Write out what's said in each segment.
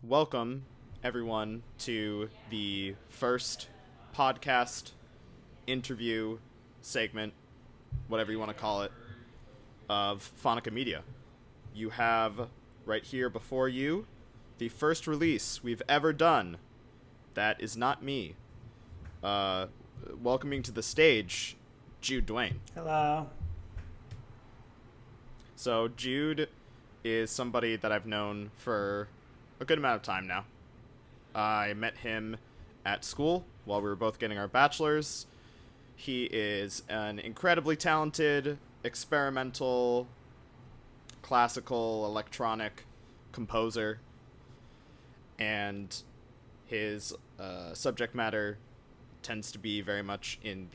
Welcome, everyone, to the first podcast interview segment, whatever you want to call it, of Phonica Media. You have right here before you the first release we've ever done. That is not me. Uh, Welcoming to the stage, Jude Duane. Hello. So, Jude is somebody that I've known for a good amount of time now. I met him at school while we were both getting our bachelors. He is an incredibly talented, experimental, classical, electronic composer, and his subject matter tends to be very much in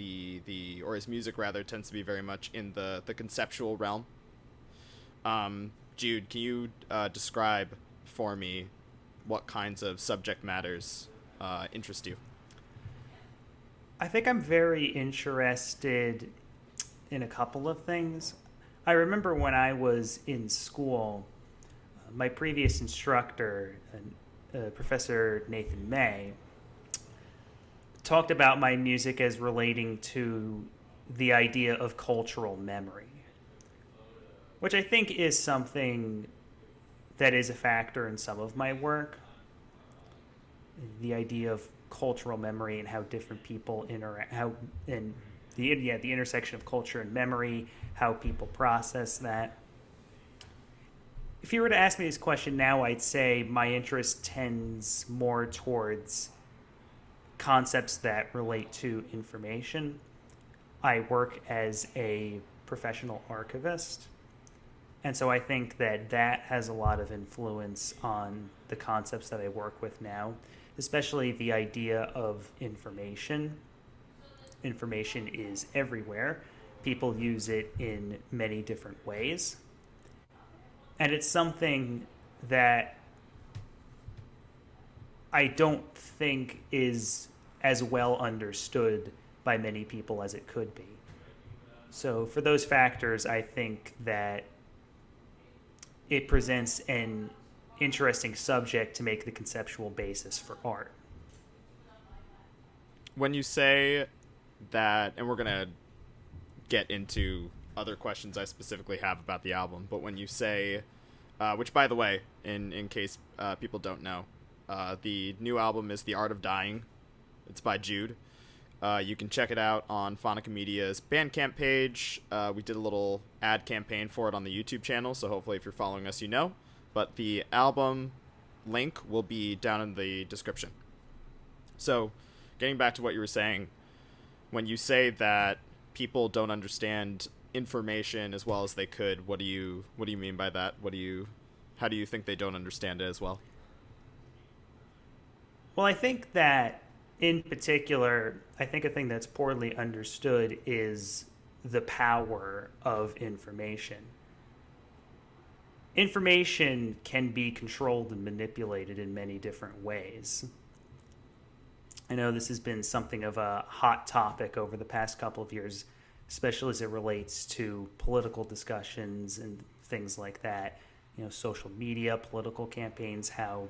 or his music rather tends to be very much in the conceptual realm. Jude, can you describe for me what kinds of subject matters interest you? I think I'm very interested in a couple of things. I remember when I was in school, my previous instructor, Professor Nathan May, talked about my music as relating to the idea of cultural memory, which I think is something that is a factor in some of my work. The idea of cultural memory and how different people interact, the intersection of culture and memory, how people process that. If you were to ask me this question now, I'd say my interest tends more towards concepts that relate to information. I work as a professional archivist, and so I think that has a lot of influence on the concepts that I work with now, especially the idea of information. Information is everywhere. People use it in many different ways. And it's something that I don't think is as well understood by many people as it could be. So for those factors, I think that it presents an interesting subject to make the conceptual basis for art. When you say that, and we're going to get into other questions I specifically have about the album, but when you say, which by the way, in case people don't know, the new album is The Art of Dying. It's by Jude. You can check it out on Phonica Media's Bandcamp page. We did a little ad campaign for it on the YouTube channel, so hopefully if you're following us, you know. But the album link will be down in the description. So, getting back to what you were saying, when you say that people don't understand information as well as they could, what do you mean by that? How do you think they don't understand it as well? Well, I think that in particular, I think a thing that's poorly understood is the power of information. Information can be controlled and manipulated in many different ways. I know this has been something of a hot topic over the past couple of years, especially as it relates to political discussions and things like that. Social media, political campaigns, how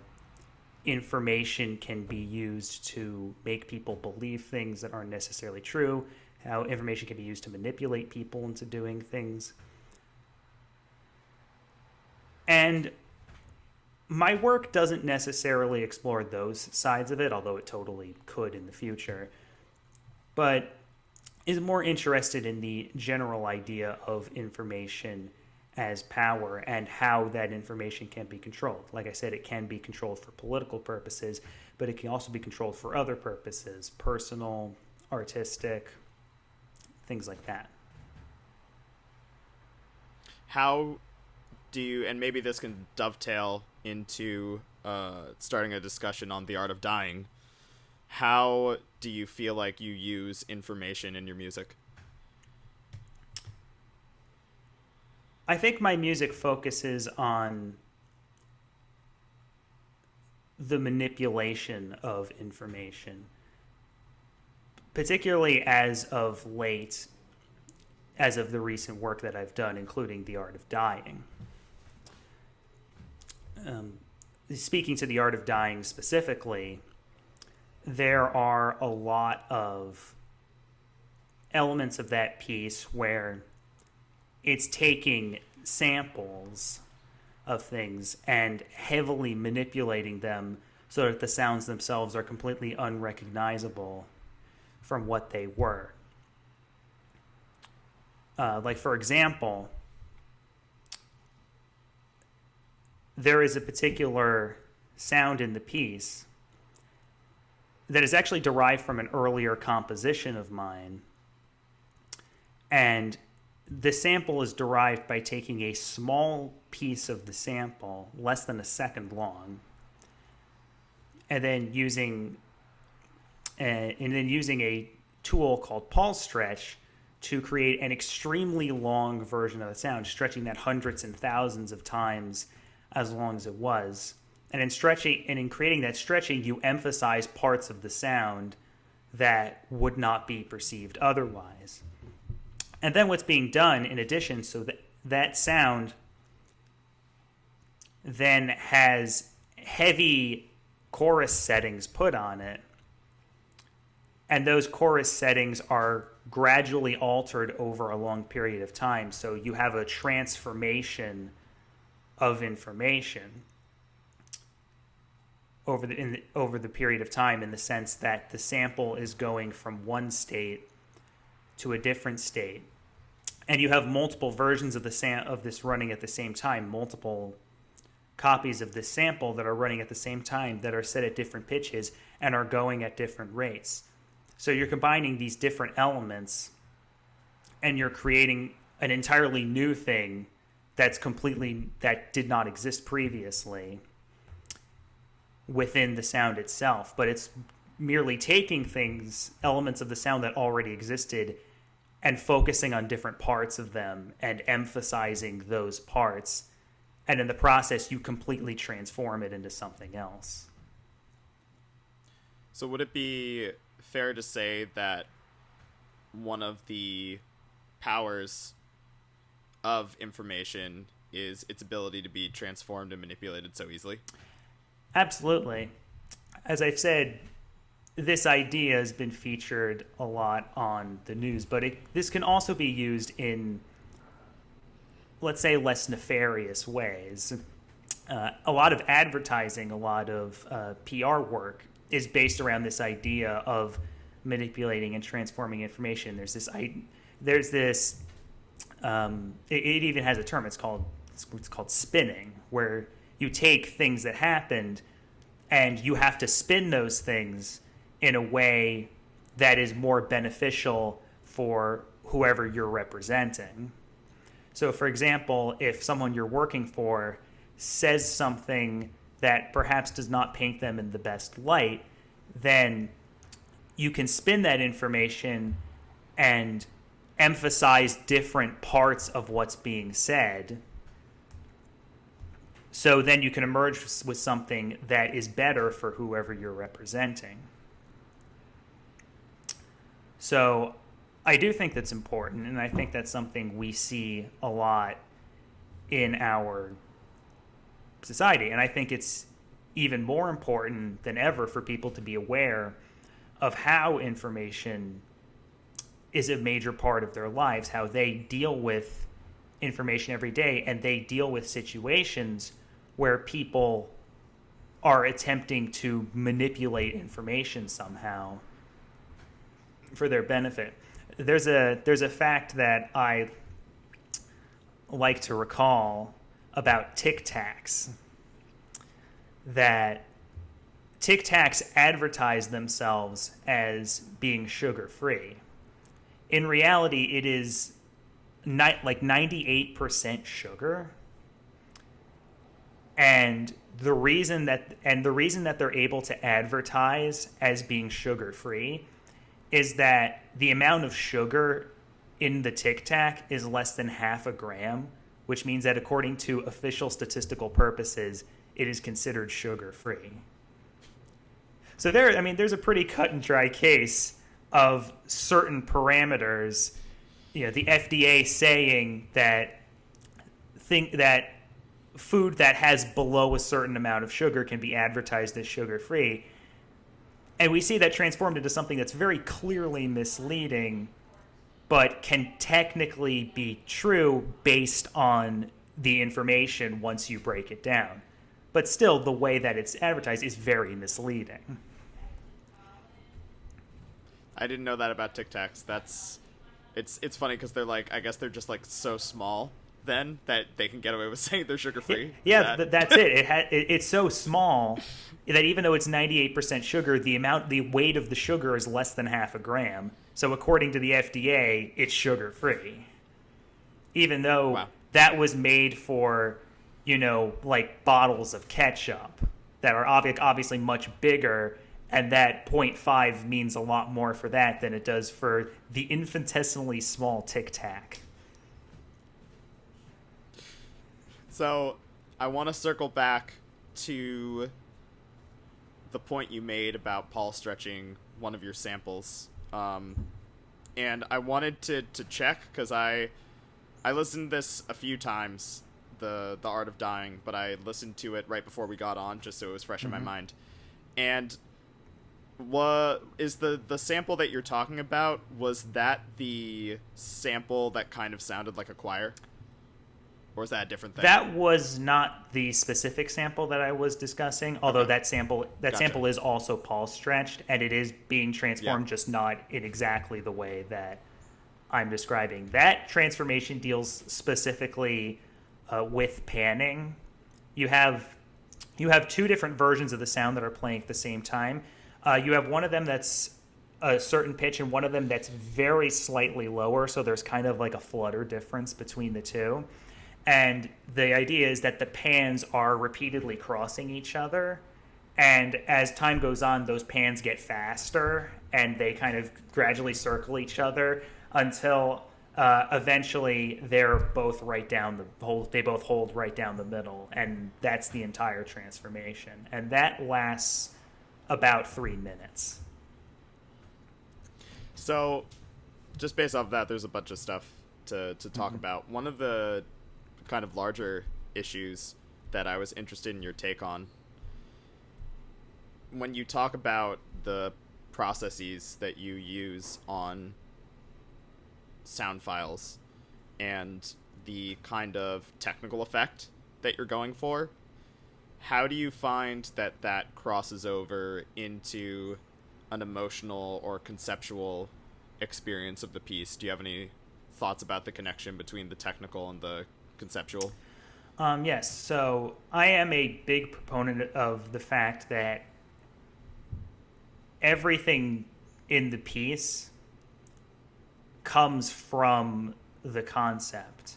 information can be used to make people believe things that aren't necessarily true, how information can be used to manipulate people into doing things. And my work doesn't necessarily explore those sides of it, although it totally could in the future, but is more interested in the general idea of information as power and how that information can be controlled. Like I said, it can be controlled for political purposes, but it can also be controlled for other purposes, personal, artistic, things like that. How do you, and maybe this can dovetail into starting a discussion on The Art of Dying, how do you feel like you use information in your music? I think my music focuses on the manipulation of information, particularly as of late, as of the recent work that I've done, including The Art of Dying. speaking to The Art of Dying specifically, there are a lot of elements of that piece where it's taking samples of things and heavily manipulating them so that the sounds themselves are completely unrecognizable from what they were. Like, for example, there is a particular sound in the piece that is actually derived from an earlier composition of mine. And the sample is derived by taking a small piece of the sample, less than a second long, and then using a tool called pulse stretch to create an extremely long version of the sound, stretching that hundreds and thousands of times as long as it was. And in creating that stretching, you emphasize parts of the sound that would not be perceived otherwise. And then what's being done in addition, so that sound then has heavy chorus settings put on it. And those chorus settings are gradually altered over a long period of time. So you have a transformation of information over the period of time, in the sense that the sample is going from one state to a different state. And you have multiple versions of this running at the same time, multiple copies of this sample that are running at the same time, that are set at different pitches and are going at different rates. So you're combining these different elements and you're creating an entirely new thing that did not exist previously within the sound itself. But it's merely taking elements of the sound that already existed, and focusing on different parts of them and emphasizing those parts. And in the process, you completely transform it into something else. So would it be fair to say that one of the powers of information is its ability to be transformed and manipulated so easily? Absolutely. As I've said, this idea has been featured a lot on the news, but this can also be used in, let's say, less nefarious ways. A lot of advertising, a lot of PR work is based around this idea of manipulating and transforming information. It even has a term. It's called spinning, where you take things that happened and you have to spin those things in a way that is more beneficial for whoever you're representing. So, for example, if someone you're working for says something that perhaps does not paint them in the best light, then you can spin that information and emphasize different parts of what's being said. So then you can emerge with something that is better for whoever you're representing. So I do think that's important, and I think that's something we see a lot in our society. And I think it's even more important than ever for people to be aware of how information is a major part of their lives, how they deal with information every day, and they deal with situations where people are attempting to manipulate information somehow for their benefit. There's a fact that I like to recall about Tic Tacs, that Tic Tacs advertise themselves as being sugar-free. In reality, it is like 98% sugar. And the reason that they're able to advertise as being sugar-free is that the amount of sugar in the Tic Tac is less than half a gram, which means that according to official statistical purposes, it is considered sugar-free. So there's a pretty cut and dry case of certain parameters, the FDA saying that food that has below a certain amount of sugar can be advertised as sugar-free. And we see that transformed into something that's very clearly misleading, but can technically be true based on the information once you break it down. But still, the way that it's advertised is very misleading. I didn't know that about Tic Tacs. It's funny because they're like, I guess they're just like so small then that they can get away with saying they're sugar free. Yeah, that's it. It's so small that even though it's 98% sugar, the weight of the sugar is less than half a gram. So according to the FDA, it's sugar free. Even though that was made for, like bottles of ketchup that are obviously much bigger, and that 0.5 means a lot more for that than it does for the infinitesimally small Tic Tac. So I want to circle back to the point you made about Paul stretching one of your samples. And I wanted to check, because I listened to this a few times, the Art of Dying, but I listened to it right before we got on, just so it was fresh in my mind. And what is the sample that you're talking about? Was that the sample that kind of sounded like a choir? Or is that a different thing? That was not the specific sample that I was discussing, although that sample is also Paul stretched, and it is being transformed, just not in exactly the way that I'm describing. That transformation deals specifically with panning. You have two different versions of the sound that are playing at the same time. You have one of them that's a certain pitch and one of them that's very slightly lower, so there's kind of like a flutter difference between the two. And the idea is that the pans are repeatedly crossing each other, and as time goes on, those pans get faster, and they kind of gradually circle each other until eventually they're both right down they both hold right down the middle, and that's the entire transformation. And that lasts about 3 minutes. So, just based off of that, there's a bunch of stuff to talk about. One of the kind of larger issues that I was interested in your take on, when you talk about the processes that you use on sound files and the kind of technical effect that you're going for, how do you find that crosses over into an emotional or conceptual experience of the piece? Do you have any thoughts about the connection between the technical and the conceptual? Yes. So I am a big proponent of the fact that everything in the piece comes from the concept.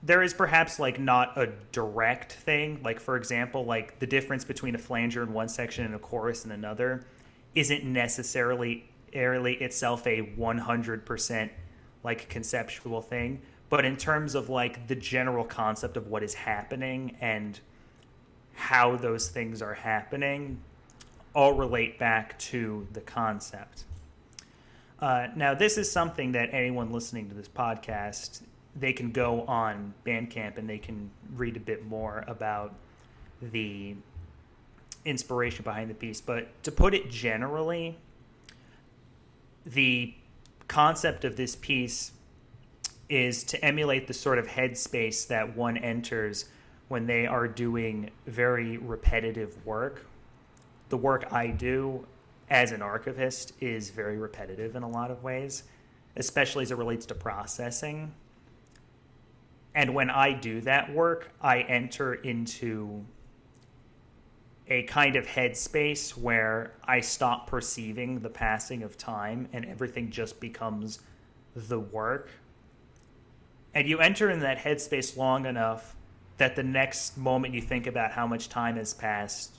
There is perhaps like not a direct thing. Like, for example, like the difference between a flanger in one section and a chorus in another isn't necessarily itself a 100% like conceptual thing. But in terms of like the general concept of what is happening and how those things are happening, all relate back to the concept. Now, this is something that anyone listening to this podcast, they can go on Bandcamp and they can read a bit more about the inspiration behind the piece. But to put it generally, the concept of this piece is to emulate the sort of headspace that one enters when they are doing very repetitive work. The work I do as an archivist is very repetitive in a lot of ways, especially as it relates to processing. And when I do that work, I enter into a kind of headspace where I stop perceiving the passing of time and everything just becomes the work. And you enter in that headspace long enough that the next moment you think about how much time has passed,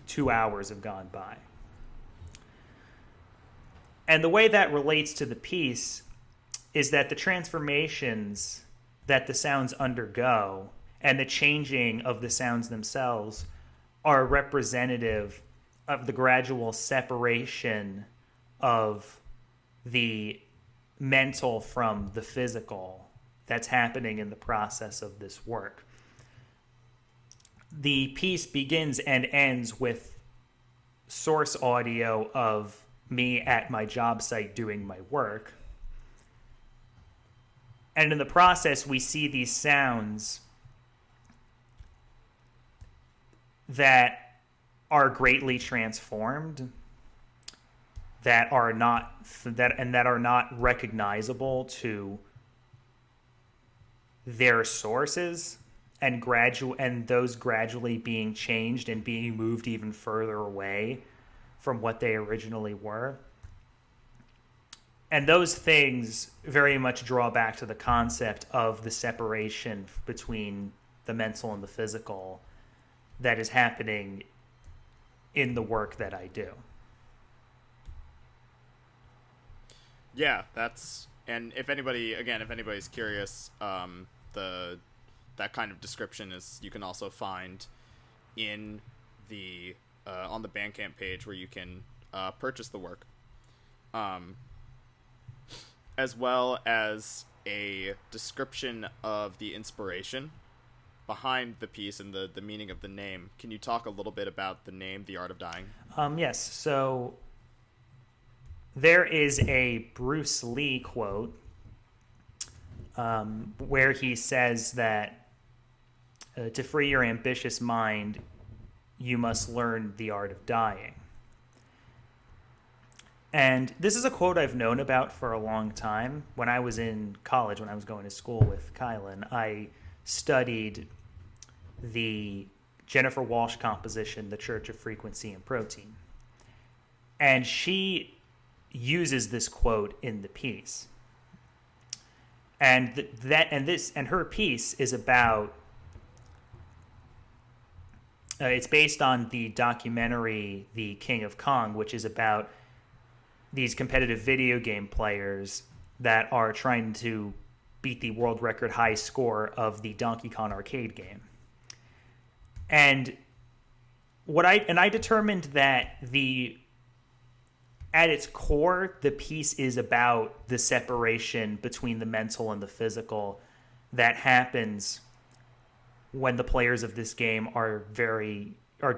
2 hours have gone by. And the way that relates to the piece is that the transformations that the sounds undergo and the changing of the sounds themselves are representative of the gradual separation of the mental from the physical that's happening in the process of this work. The piece begins and ends with source audio of me at my job site doing my work. And in the process, we see these sounds that are greatly transformed, that are not recognizable to their sources, and those gradually being changed and being moved even further away from what they originally were. And those things very much draw back to the concept of the separation between the mental and the physical that is happening in the work that I do. Yeah, and if anybody's curious, that kind of description you can also find in the on the Bandcamp page where you can purchase the work, as well as a description of the inspiration behind the piece and the meaning of the name. Can you talk a little bit about the name, The Art of Dying? Yes. So there is a Bruce Lee quote where he says that to free your ambitious mind, you must learn the art of dying. And this is a quote I've known about for a long time. When I was in college, when I was going to school with Kylan, I studied the Jennifer Walsh composition, The Church of Frequency and Protein. And she uses this quote in the piece. And her piece is about it's based on the documentary The King of Kong, which is about these competitive video game players that are trying to beat the world record high score of the Donkey Kong arcade game. And I determined that at its core, the piece is about the separation between the mental and the physical that happens when the players of this game are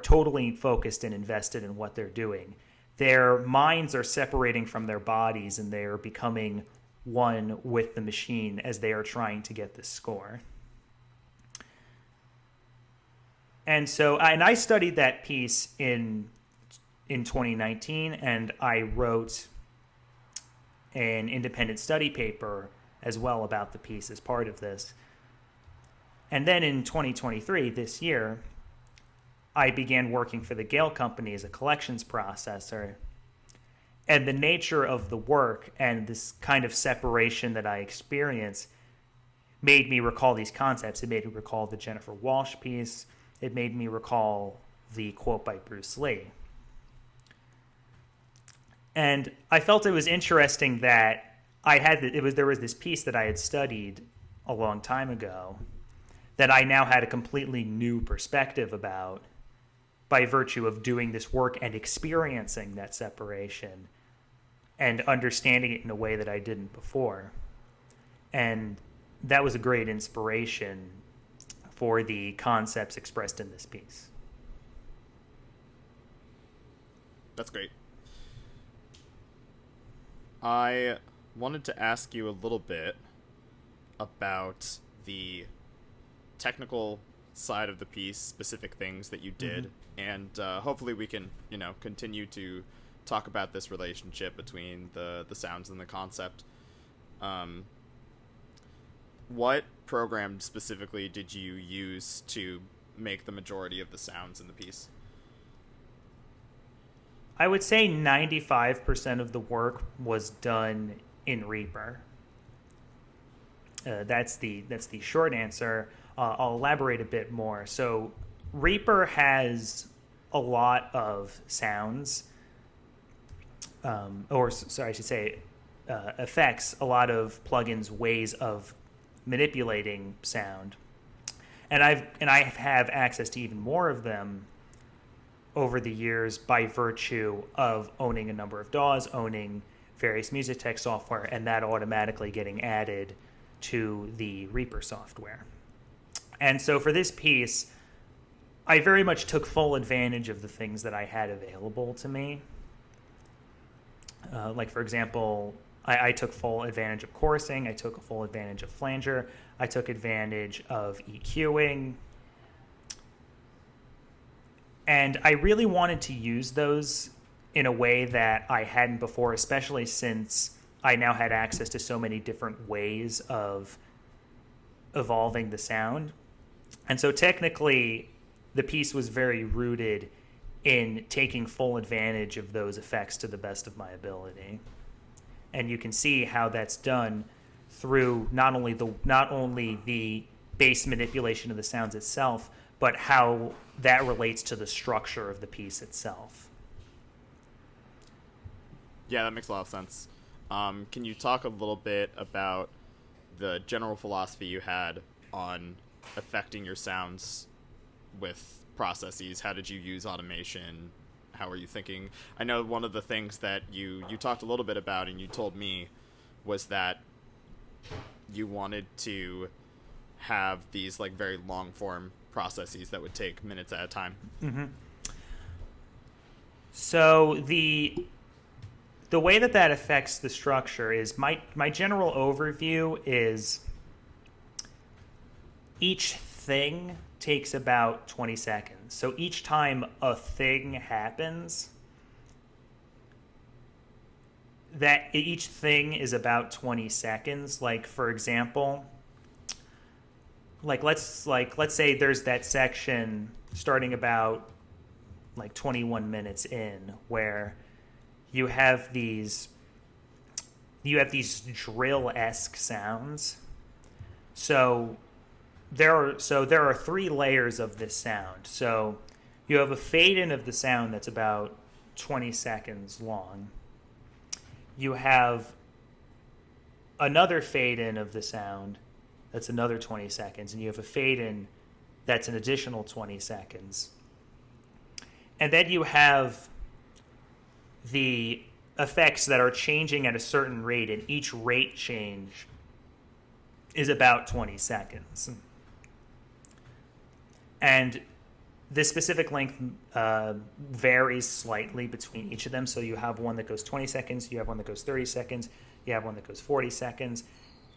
totally focused and invested in what they're doing. Their minds are separating from their bodies, and they are becoming one with the machine as they are trying to get this score. And so, I studied that piece in 2019, and I wrote an independent study paper as well about the piece as part of this. And then in 2023, this year, I began working for the Gale Company as a collections processor. And the nature of the work and this kind of separation that I experienced made me recall these concepts. It made me recall the Jennifer Walsh piece. It made me recall the quote by Bruce Lee. And I felt it was interesting that there was this piece that I had studied a long time ago that I now had a completely new perspective about by virtue of doing this work and experiencing that separation and understanding it in a way that I didn't before. And that was a great inspiration for the concepts expressed in this piece. That's great. I wanted to ask you a little bit about the technical side of the piece, specific things that you did, and hopefully we can, continue to talk about this relationship between the sounds and the concept. What program specifically did you use to make the majority of the sounds in the piece? I would say 95% of the work was done in Reaper. That's the short answer. I'll elaborate a bit more. So Reaper has a lot of sounds, effects, a lot of plugins, ways of manipulating sound. And I have access to even more of them over the years by virtue of owning a number of DAWs, owning various music tech software, and that automatically getting added to the Reaper software. And so for this piece, I very much took full advantage of the things that I had available to me. Like, for example, I took full advantage of coursing. I took full advantage of flanger. I took advantage of EQing. And I really wanted to use those in a way that I hadn't before, especially since I now had access to so many different ways of evolving the sound. And so technically, the piece was very rooted in taking full advantage of those effects to the best of my ability. And you can see how that's done through not only the bass manipulation of the sounds itself, but how that relates to the structure of the piece itself. Yeah, that makes a lot of sense. Can you talk a little bit about the general philosophy you had on affecting your sounds with processes? How did you use automation? How are you thinking? I know one of the things that you talked a little bit about and you told me was that you wanted to have these like very long form processes that would take minutes at a time. Mm-hmm. So the way that affects the structure is my general overview is each thing takes about 20 seconds. So each time a thing happens, that each thing is about 20 seconds. Like, for example, let's say there's that section starting about like 21 minutes in where you have these drill-esque sounds. So there are three layers of this sound. So you have a fade-in of the sound that's about 20 seconds long. You have another fade-in of the sound that's another 20 seconds. And you have a fade-in that's an additional 20 seconds. And then you have the effects that are changing at a certain rate, and each rate change is about 20 seconds. And the specific length varies slightly between each of them. So you have one that goes 20 seconds, you have one that goes 30 seconds, you have one that goes 40 seconds.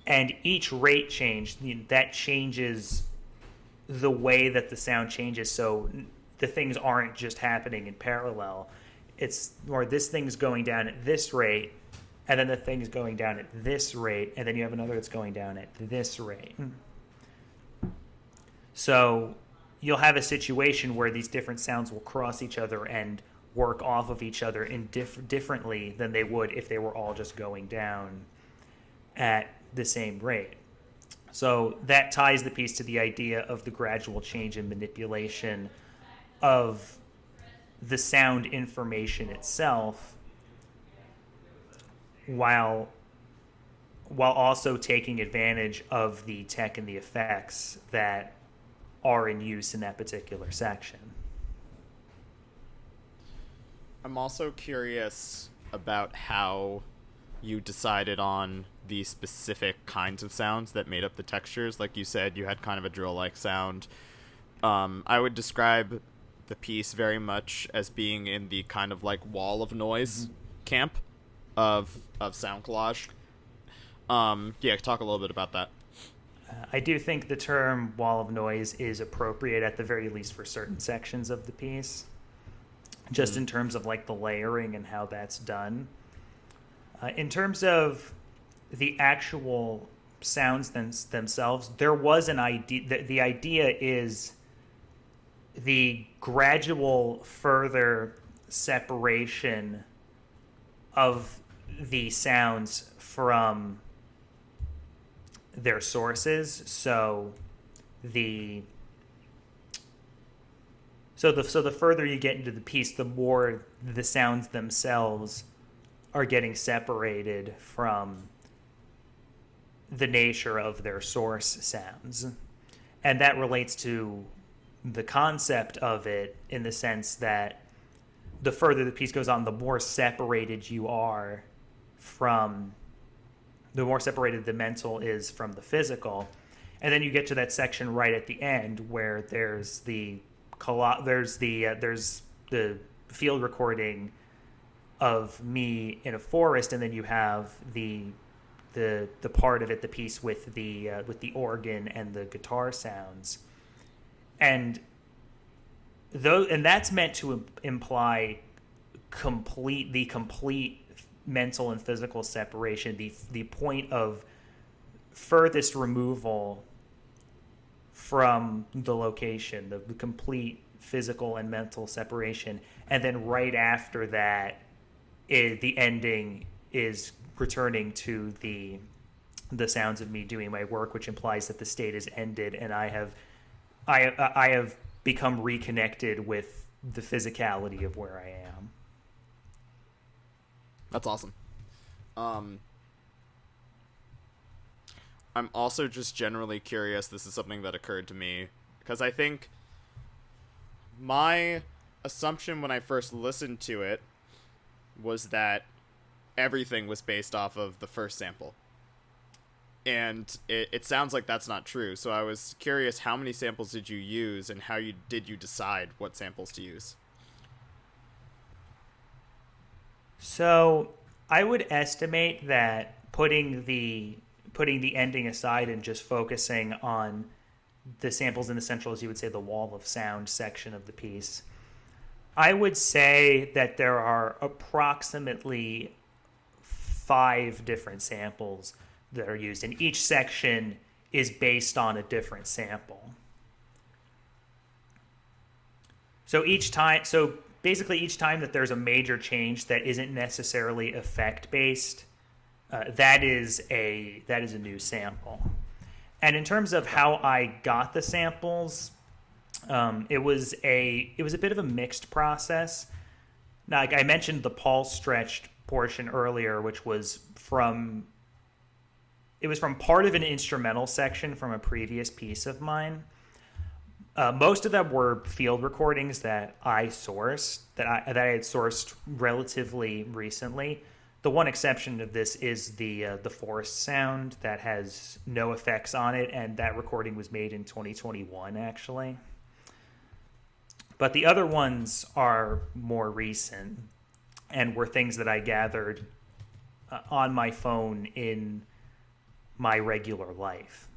And each rate change, that changes the way that the sound changes. So the things aren't just happening in parallel. It's more this thing's going down at this rate, and then the thing's going down at this rate, and then you have another that's going down at this rate. So you'll have a situation where these different sounds will cross each other and work off of each other in differently than they would if they were all just going down at the same rate. So that ties the piece to the idea of the gradual change in manipulation of the sound information itself, while also taking advantage of the tech and the effects that are in use in that particular section. I'm also curious about how you decided on the specific kinds of sounds that made up the textures. Like you said, you had kind of a drill-like sound. I would describe the piece very much as being in the kind of like wall of noise camp of sound collage. Yeah, talk a little bit about that. I do think the term wall of noise is appropriate at the very least for certain sections of the piece, just in terms of like the layering and how that's done. In terms of the actual sounds themselves, there was an idea. The idea is the gradual further separation of the sounds from their sources. So the further you get into the piece, the more the sounds themselves are getting separated from the nature of their source sounds. And that relates to the concept of it in the sense that the further the piece goes on, the more separated you are from the more separated the mental is from the physical. And then you get to that section right at the end where there's the field recording of me in a forest, and then you have the part of it, the piece with the organ and the guitar sounds, and that's meant to imply the complete mental and physical separation, the point of furthest removal from the location, the complete physical and mental separation. And then right after that, the ending is returning to the sounds of me doing my work, which implies that the state is ended, and I have become reconnected with the physicality of where I am. That's awesome. I'm also just generally curious. This is something that occurred to me because I think my assumption when I first listened to it was that everything was based off of the first sample. And it sounds like that's not true. So I was curious, how many samples did you use, and how did you decide what samples to use? So I would estimate that putting the ending aside and just focusing on the samples in the central, as you would say, the wall of sound section of the piece, I would say that there are approximately 5 different samples that are used, and each section is based on a different sample. So basically each time that there's a major change that isn't necessarily effect based, that is a new sample. And in terms of how I got the samples, it was a bit of a mixed process. Now, like I mentioned the pulse stretched portion earlier, which was from part of an instrumental section from a previous piece of mine. Most of them were field recordings that I sourced, that I had sourced relatively recently. The one exception of this is the forest sound that has no effects on it, and that recording was made in 2021, actually. But the other ones are more recent and were things that I gathered on my phone in my regular life.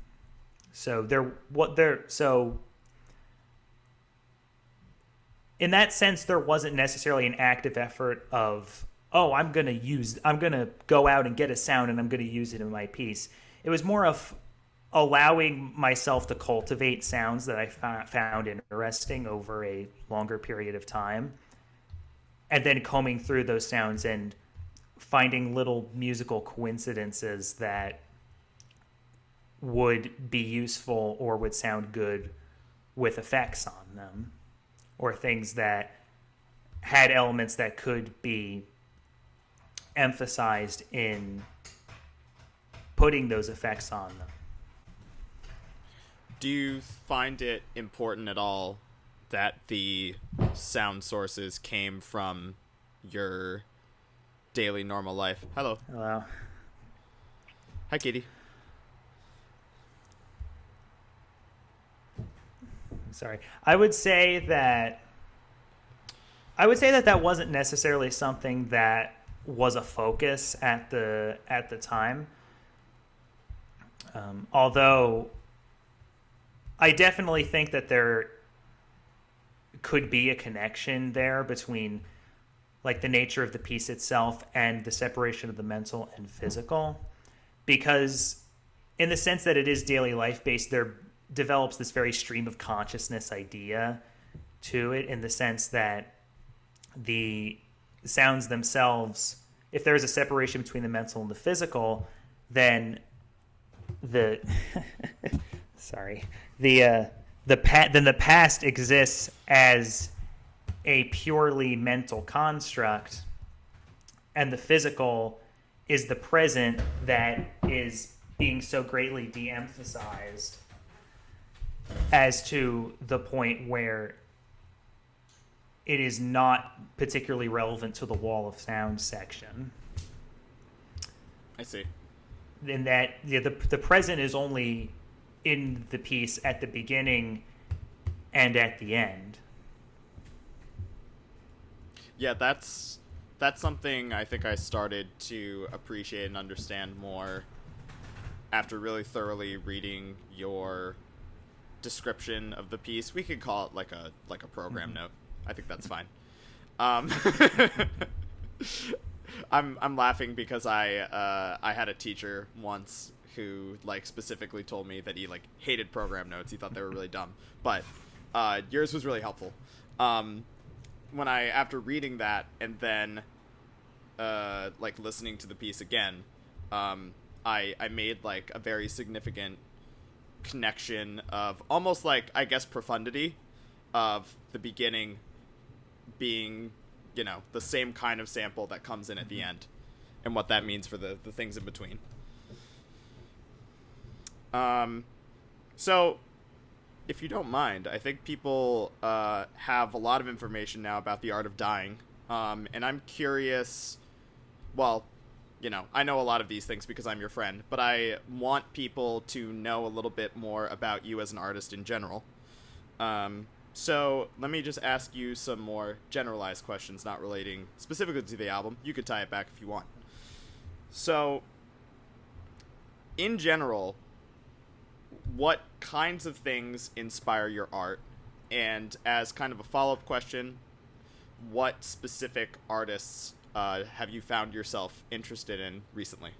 So in that sense, there wasn't necessarily an active effort of, I'm going to go out and get a sound and I'm going to use it in my piece. It was more of allowing myself to cultivate sounds that I found interesting over a longer period of time, and then combing through those sounds and finding little musical coincidences that would be useful or would sound good with effects on them, or things that had elements that could be emphasized in putting those effects on them. Do you find it important at all that the sound sources came from your daily normal life? Hello. Hello. Hi, Katie. Sorry. I would say that that wasn't necessarily something that was a focus at the time. Although I definitely think that there could be a connection there between like the nature of the piece itself and the separation of the mental and physical, because in the sense that it is daily life based, there develops this very stream of consciousness idea to it, in the sense that the sounds themselves, if there is a separation between the mental and the physical, then the past exists as a purely mental construct, and the physical is the present that is being so greatly de-emphasized as to the point where it is not particularly relevant to the wall of sound section. I see. in that the present is only in the piece at the beginning and at the end. Yeah, that's something I think I started to appreciate and understand more after really thoroughly reading your description of the piece. We could call it like a program note. I think that's fine. Um, I'm laughing because I had a teacher once who like specifically told me that he like hated program notes. He thought they were really dumb. But yours was really helpful. When I after reading that and then like listening to the piece again, I made like a very significant connection of almost like I guess profundity of the beginning being, you know, the same kind of sample that comes in at the end and what that means for the things in between. So if you don't mind, I think people have a lot of information now about the art of dying, and I'm curious, well, you know, I know a lot of these things because I'm your friend, but I want people to know a little bit more about you as an artist in general. So let me just ask you some more generalized questions, not relating specifically to the album. You could tie it back if you want. So, in general, what kinds of things inspire your art? And as kind of a follow-up question, what specific artists have you found yourself interested in recently?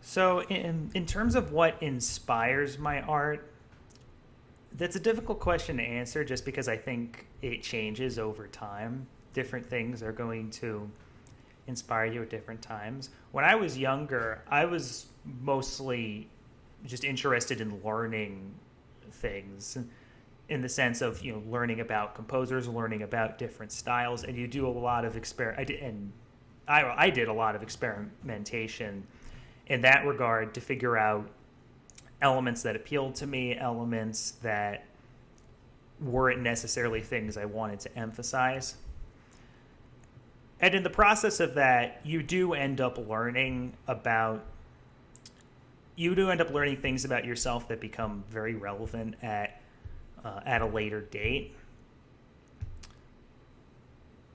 So in terms of what inspires my art, that's a difficult question to answer just because I think it changes over time. Different things are going to inspire you at different times. When I was younger, I was mostly just interested in learning things in the sense of, you know, learning about composers, learning about different styles, and you do a lot of I did a lot of experimentation in that regard to figure out elements that appealed to me, elements that weren't necessarily things I wanted to emphasize. And in the process of that, you do end up learning things about yourself that become very relevant at a later date.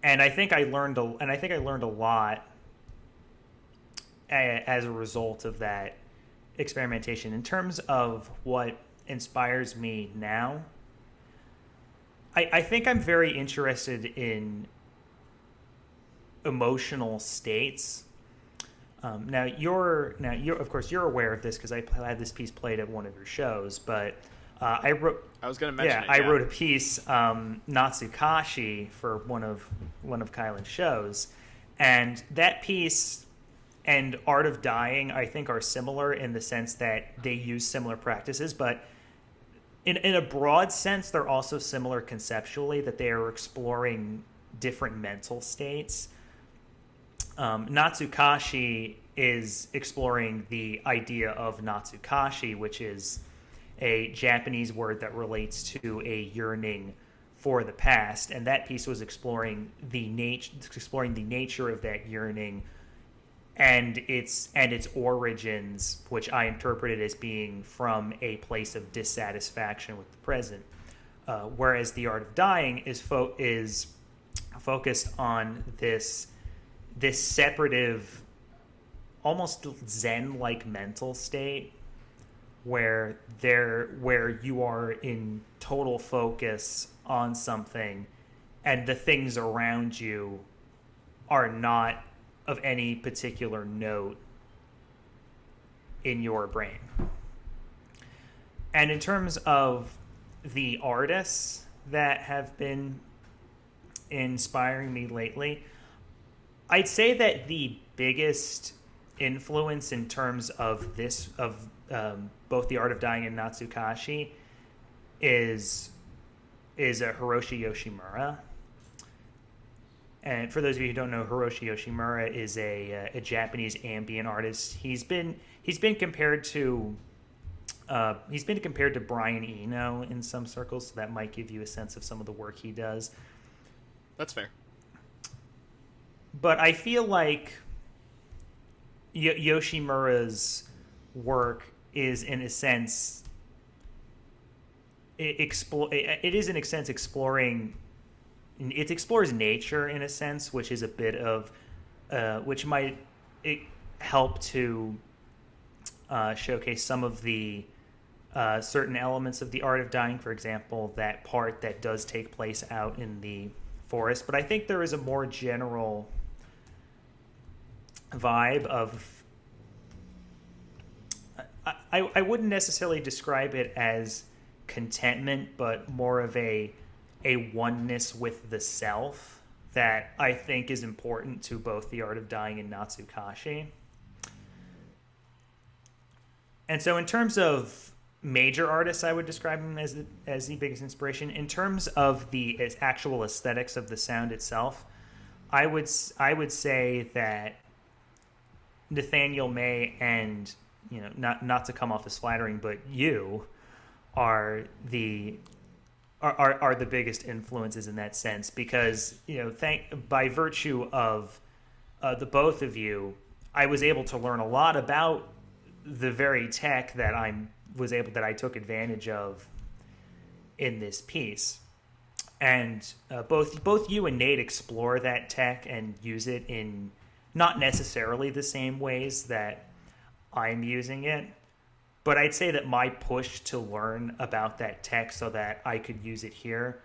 And I think I learned a lot as a result of that experimentation. In terms of what inspires me now, I think I'm very interested in emotional states. Now you're of course you're aware of this because I had this piece played at one of your shows, but I was going to mention it. I wrote a piece, Natsukashi, for one of Kylan's shows, and that piece and Art of Dying, I think, are similar in the sense that they use similar practices, but in a broad sense, they're also similar conceptually, that they are exploring different mental states. Natsukashi is exploring the idea of Natsukashi, which is a Japanese word that relates to a yearning for the past, and that piece was exploring the nature of that yearning and its origins, which I interpreted as being from a place of dissatisfaction with the present. Whereas the Art of Dying is focused on this separative, almost Zen-like mental state where you are in total focus on something and the things around you are not of any particular note in your brain. And in terms of the artists that have been inspiring me lately, I'd say that the biggest influence in terms of both the Art of Dying and Natsukashi is Hiroshi Yoshimura. And for those of you who don't know, Hiroshi Yoshimura is a Japanese ambient artist. He's been compared to Brian Eno in some circles, so that might give you a sense of some of the work he does. That's fair. But I feel like Yoshimura's work is in a sense it is in a sense exploring. It explores nature in a sense, which is a bit of which might help to showcase some of the certain elements of the art of dying. For example, that part that does take place out in the forest. But I think there is a more general vibe of I wouldn't necessarily describe it as contentment, but more of a oneness with the self that I think is important to both the art of dying and Natsukashi. And so in terms of major artists, I would describe him as the biggest inspiration. In terms of the actual aesthetics of the sound itself, I would say that Nathaniel May and, you know, not to come off as flattering, but you are the biggest influences in that sense, because, you know, by virtue of the both of you, I was able to learn a lot about the very tech that I took advantage of in this piece. And both you and Nate explore that tech and use it in not necessarily the same ways that I'm using it. But I'd say that my push to learn about that tech so that I could use it here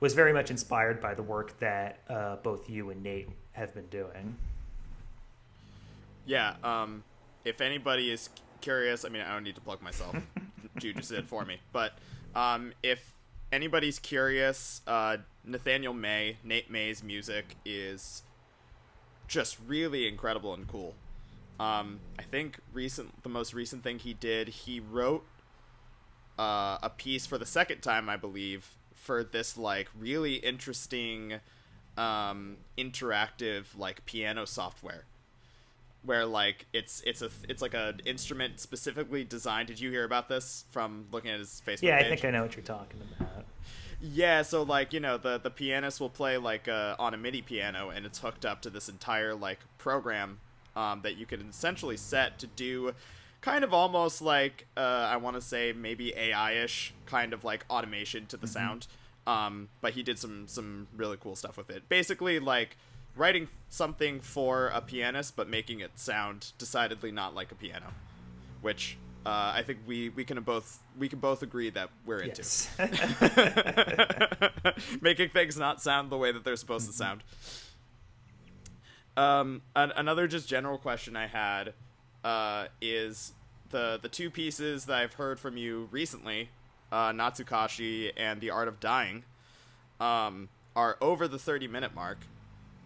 was very much inspired by the work that both you and Nate have been doing. Yeah, if anybody is curious, I mean, I don't need to plug myself. Jude just did it for me. But if anybody's curious, Nathaniel May, Nate May's music is just really incredible and cool. I think the most recent thing he did, he wrote a piece for the second time, I believe, for this like really interesting interactive like piano software, where like it's like an instrument specifically designed. Did you hear about this from looking at his Facebook Yeah, I page? think I know what you're talking about. Yeah, so like, you know, the pianist will play like on a MIDI piano, and it's hooked up to this entire like program that you can essentially set to do kind of almost like I want to say maybe AI-ish kind of like automation to the sound. But he did some really cool stuff with it. Basically like writing something for a pianist but making it sound decidedly not like a piano, which I think we can both agree that we're into. Yes. Making things not sound the way that they're supposed to sound. Another just general question I had is the two pieces that I've heard from you recently, Natsukashi and The Art of Dying, are over the 30-minute mark.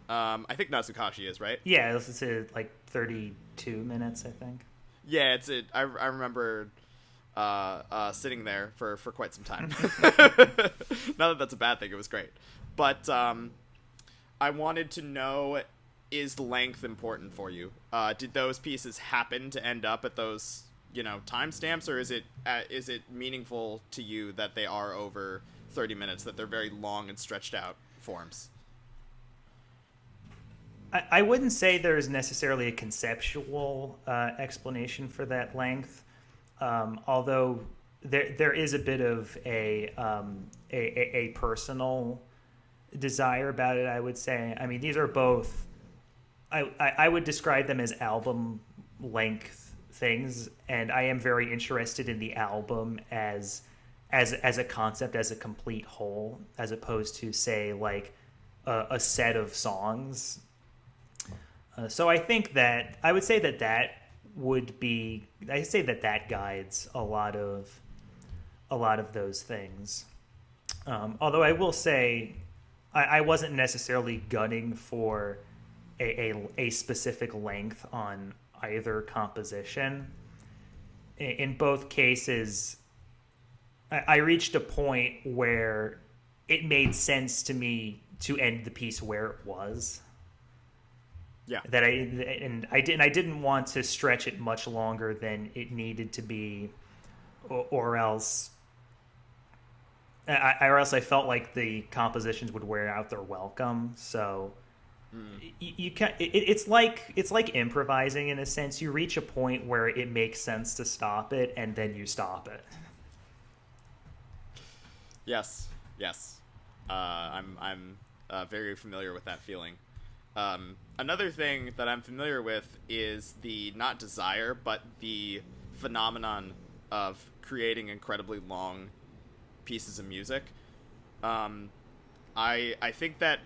I think Natsukashi is, right? Yeah, it's like 32 minutes, I think. Yeah, I remember sitting there for quite some time. Not that that's a bad thing, it was great. But I wanted to know, is length important for you? Did those pieces happen to end up at those, you know, timestamps, or is it meaningful to you that they are over 30 minutes, that they're very long and stretched out forms? I wouldn't say there's necessarily a conceptual explanation for that length, although there is a bit of a personal desire about it, I would say. I mean, these are both, I would describe them as album length things, and I am very interested in the album as a concept, as a complete whole, as opposed to, say, like a set of songs. So I think that I would say that guides a lot of those things. Although I will say I wasn't necessarily gunning for a specific length on either composition. In both cases, I reached a point where it made sense to me to end the piece where it was. Yeah. I didn't want to stretch it much longer than it needed to be, or else I felt like the compositions would wear out their welcome. So you can it's like improvising in a sense. You reach a point where it makes sense to stop it, and then you stop it. Yes, yes. I'm very familiar with that feeling. Another thing that I'm familiar with is the not desire, but the phenomenon of creating incredibly long pieces of music. I think that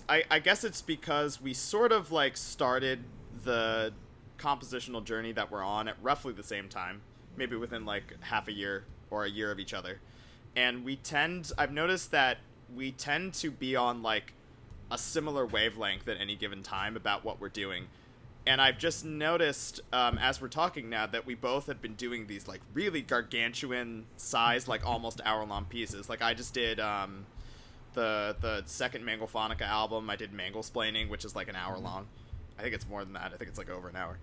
I guess it's because we sort of like started the compositional journey that we're on at roughly the same time, maybe within like half a year or a year of each other. And I've noticed that we tend to be on like a similar wavelength at any given time about what we're doing. And I've just noticed, as we're talking now, that we both have been doing these like really gargantuan size, like almost hour-long pieces. Like I just did the second Mangle Phonica album. I did Manglesplaining, which is like an hour long. I think it's more than that. I think it's like over an hour.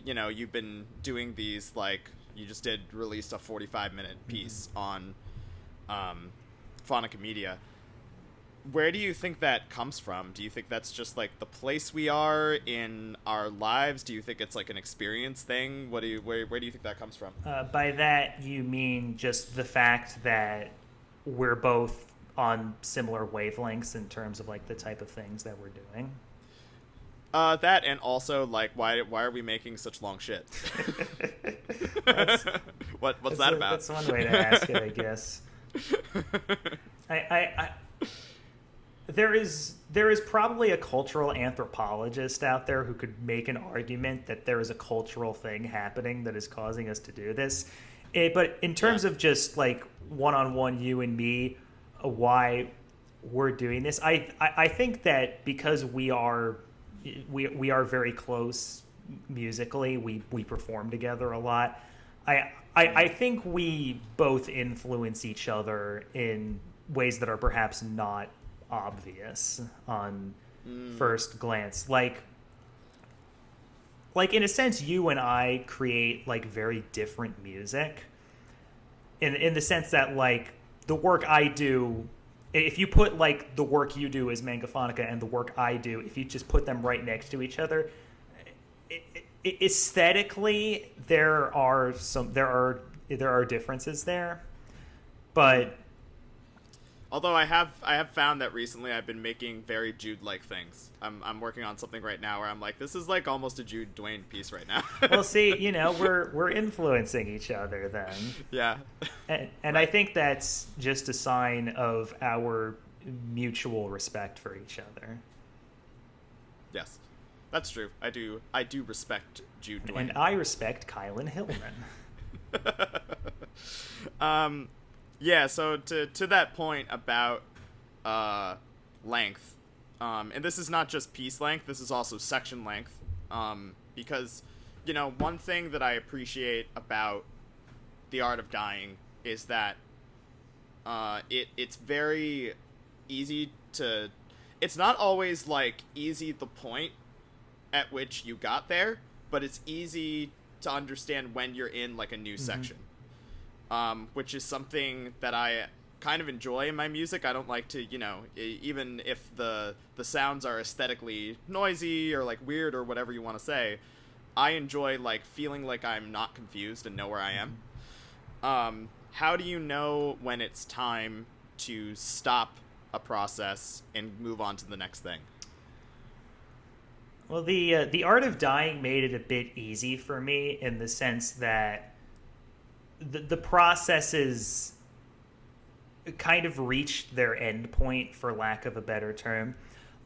You've been doing these like you just released a 45-minute piece on Phonica Media. Where do you think that comes from? Do you think that's just like the place we are in our lives? Do you think it's like an experience thing? Where do you think that comes from? By that you mean just the fact that we're both on similar wavelengths in terms of like the type of things that we're doing? That, and also like why are we making such long shit? What's that about? That's one way to ask it, I guess. There is probably a cultural anthropologist out there who could make an argument that there is a cultural thing happening that is causing us to do this. But in terms of just like one-on-one, you and me, why we're doing this, I think that because we are very close musically, we perform together a lot. I think we both influence each other in ways that are perhaps not obvious on first glance. Like in a sense, you and I create like very different music in the sense that like the work I do, if you put like the work you do as Mangophonica and the work I do, if you just put them right next to each other, aesthetically there are differences there, but although I have found that recently I've been making very Jude-like things. I'm working on something right now where I'm like, this is like almost a Jude Duane piece right now. Well, see, we're influencing each other then. Yeah. And right. I think that's just a sign of our mutual respect for each other. Yes, that's true. I do respect Jude Duane. And I respect Kylan Hillman. Yeah, so to that point about length, and this is not just piece length, this is also section length, because, one thing that I appreciate about The Art of Dying is that it's very easy to... It's not always, like, easy the point at which you got there, but it's easy to understand when you're in, like, a new section. Which is something that I kind of enjoy in my music. I don't like to, even if the sounds are aesthetically noisy or like weird or whatever you want to say, I enjoy like feeling like I'm not confused and know where I am. How do you know when it's time to stop a process and move on to the next thing? Well, the Art of Dying made it a bit easy for me in the sense that the processes kind of reached their end point, for lack of a better term.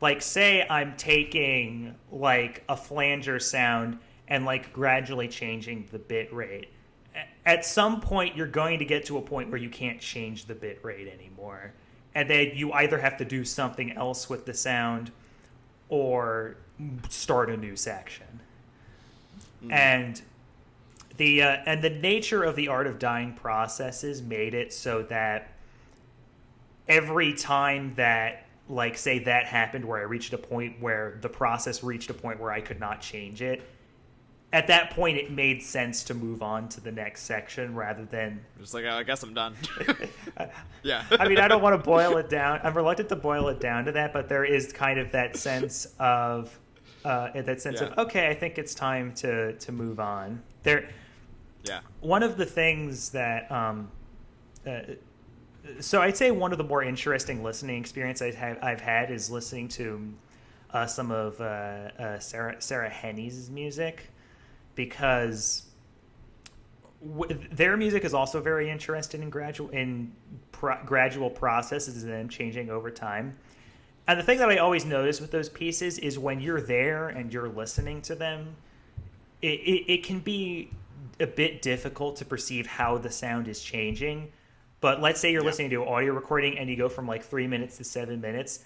Like, say I'm taking like a flanger sound and like gradually changing the bit rate. At some point, you're going to get to a point where you can't change the bit rate anymore. And then you either have to do something else with the sound or start a new section. And the nature of the Art of Dying processes made it so that every time that, like, say that happened where I reached a point where the process reached a point where I could not change it, at that point it made sense to move on to the next section rather than Just like, oh, I guess I'm done. Yeah. I mean, I don't want to boil it down. I'm reluctant to boil it down to that, but there is kind of that sense of okay, I think it's time to move on. Yeah. One of the things that so I'd say one of the more interesting listening experience I've had is listening to some of Sarah Henney's music, because their music is also very interesting in gradual processes and them changing over time. And the thing that I always notice with those pieces is when you're there and you're listening to them, it can be a bit difficult to perceive how the sound is changing. But let's say you're listening to an audio recording and you go from like 3 minutes to 7 minutes.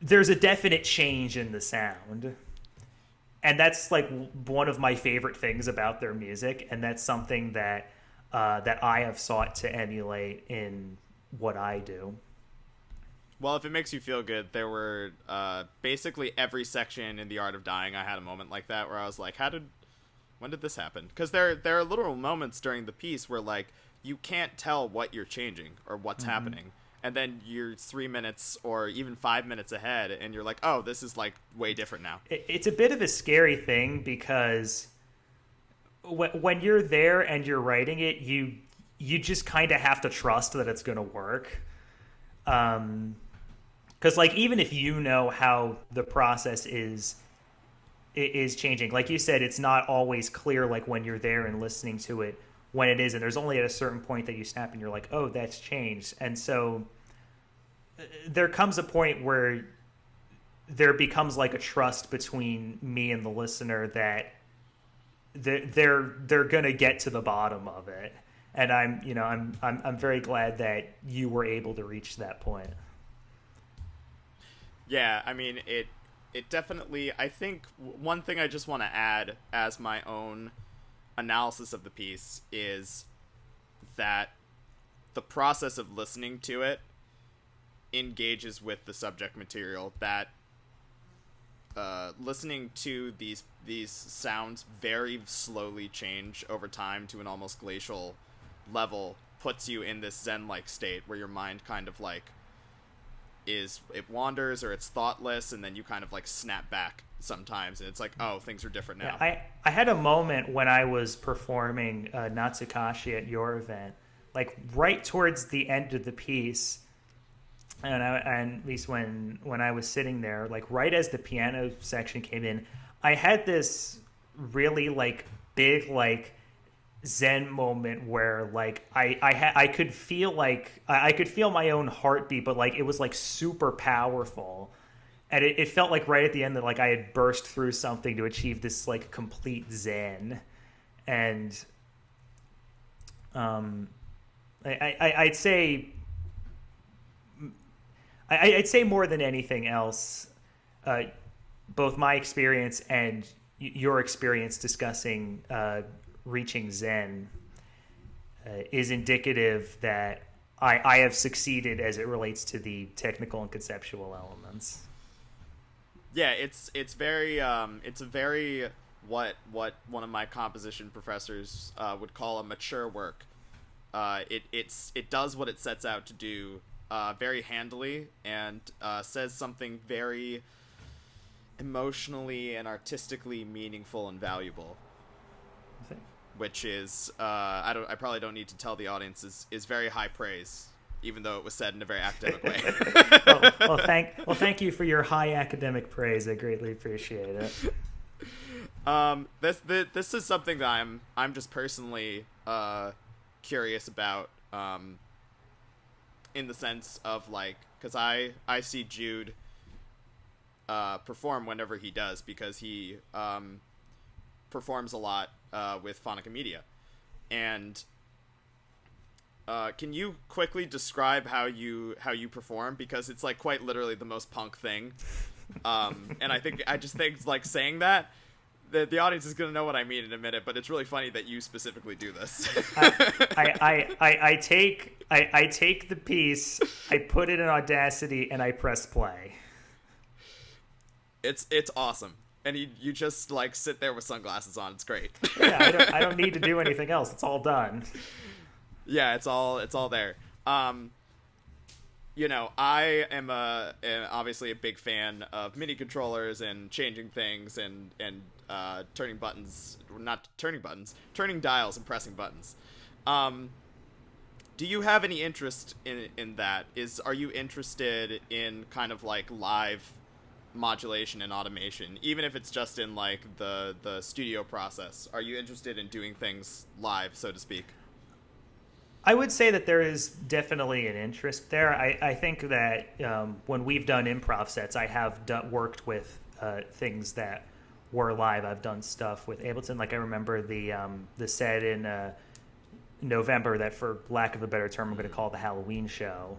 There's a definite change in the sound. And that's like one of my favorite things about their music. And that's something that I have sought to emulate in what I do. Well, if it makes you feel good, there were basically every section in The Art of Dying, I had a moment like that where I was like, when did this happen? Because there are literal moments during the piece where like you can't tell what you're changing or what's happening. And then you're 3 minutes or even 5 minutes ahead and you're like, oh, this is like way different now. It's a bit of a scary thing because when you're there and you're writing it, you just kind of have to trust that it's going to work. Because like even if you know how the process is changing, like you said, it's not always clear like when you're there and listening to it when it is, and there's only at a certain point that you snap and you're like, oh, that's changed. And so there comes a point where there becomes like a trust between me and the listener that they're gonna get to the bottom of it. And I'm very glad that you were able to reach that point. Yeah, I mean, it definitely, I think one thing I just want to add as my own analysis of the piece is that the process of listening to it engages with the subject material, that listening to these sounds very slowly change over time to an almost glacial level puts you in this zen-like state where your mind kind of like it wanders or it's thoughtless, and then you kind of like snap back sometimes and it's like, oh, things are different now. Yeah, I had a moment when I was performing Natsukashi at your event, like right towards the end of the piece, and at least when I was sitting there, like right as the piano section came in, I had this really like big like zen moment where like I could feel like I could feel my own heartbeat, but like it was like super powerful, and it felt like right at the end that like I had burst through something to achieve this like complete zen. And I'd say more than anything else, both my experience and your experience discussing reaching zen is indicative that I have succeeded as it relates to the technical and conceptual elements. Yeah, it's a very what one of my composition professors would call a mature work. It does what it sets out to do very handily, and says something very emotionally and artistically meaningful and valuable. Which is I probably don't need to tell the audience is very high praise, even though it was said in a very academic way. Thank you for your high academic praise. I greatly appreciate it. This is something that I'm just personally curious about, in the sense of like, because I see Jude perform whenever he does, because he performs a lot with Phonica Media, and can you quickly describe how you perform, because it's like quite literally the most punk thing, and I just think like saying that the audience is gonna know what I mean in a minute, but it's really funny that you specifically do this. I take the piece, I put it in Audacity, and I press play. It's awesome. and you just like sit there with sunglasses on. It's great. Yeah, I don't need to do anything else. It's all done. Yeah, it's all there. I am obviously a big fan of MIDI controllers and changing things and turning buttons, not turning buttons, turning dials and pressing buttons. Do you have any interest in that? Are you interested in kind of like live modulation and automation, even if it's just in like the studio process? Are you interested in doing things live, so to speak? I would say that there is definitely an interest there. I think that when we've done improv sets, I have worked with things that were live. I've done stuff with Ableton. Like I remember the set in November that, for lack of a better term, I'm going to call the Halloween show.